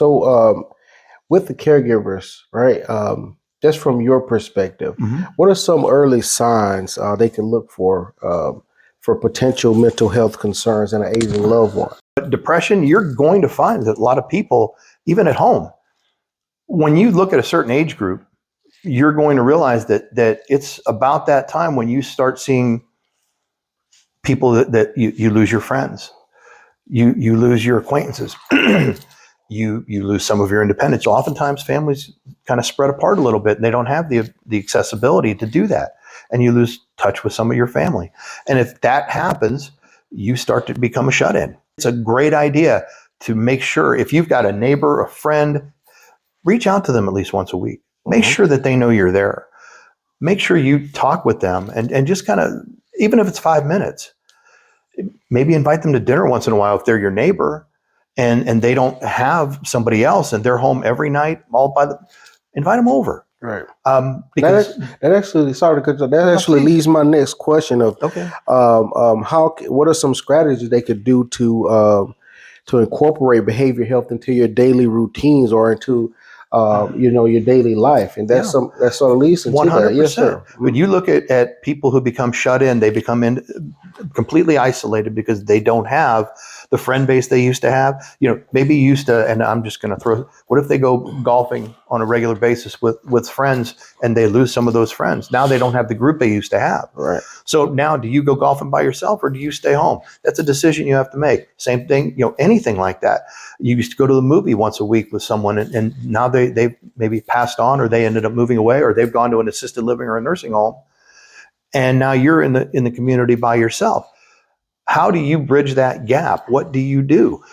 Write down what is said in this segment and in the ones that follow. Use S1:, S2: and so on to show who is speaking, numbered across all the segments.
S1: So, with the caregivers, right? Just from your perspective, what are some early signs they can look for potential mental health concerns in an aging loved one?
S2: But depression, you're going to find that a lot of people, even at home, when you look at a certain age group, you're going to realize that it's about that time when you start seeing people that you lose your friends, you lose your acquaintances, you lose some of your independence. Oftentimes, families kind of spread apart a little bit, and they don't have the accessibility to do that, and you lose touch with some of your family. And if that happens, you start to become a shut-in. It's a great idea to make sure if you've got a neighbor, a friend, reach out to them at least once a week. Make sure that they know you're there. Make sure you talk with them and just kind of, even if it's 5 minutes, maybe invite them to dinner once in a while if they're your neighbor and they don't have somebody else and they're home every night, invite them over.
S1: Right.
S2: Because
S1: that actually, sorry to cut you off, that actually leads my next question of what are some strategies they could do to incorporate behavioral health into your daily routines or into your daily life, and that sort of leads into 100%. That. Yes, sir.
S2: When you look at people who become shut in, they become completely isolated because they don't have the friend base they used to have. Maybe you used to, and I'm just going to throw. What if they go golfing on a regular basis with friends and they lose some of those friends? Now they don't have the group they used to have.
S1: Right.
S2: So now, do you go golfing by yourself or do you stay home? That's a decision you have to make. Same thing. Anything like that. You used to go to the movie once a week with someone, and now they've maybe passed on, or they ended up moving away, or they've gone to an assisted living or a nursing home, and now you're in the community by yourself. How do you bridge that gap? What do you do?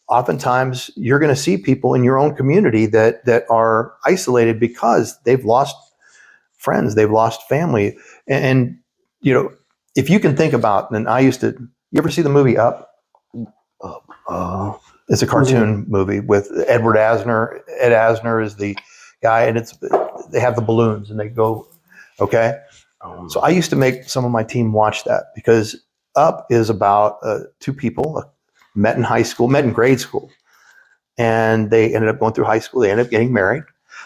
S2: Oftentimes, you're going to see people in your own community that are isolated because they've lost friends, they've lost family, and if you can think about, and I used to. You ever see the movie Up? It's a cartoon movie with Edward Asner. Ed Asner is the guy, and they have the balloons and they go, okay? So I used to make some of my team watch that because Up is about two people met in grade school, and they ended up going through high school. They ended up getting married.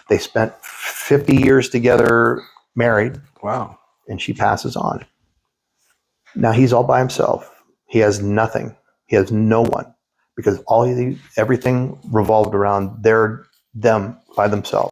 S2: They spent 50 years together married.
S1: Wow.
S2: And she passes on. Now he's all by himself. He has nothing. He has no one because everything revolved around them by themselves.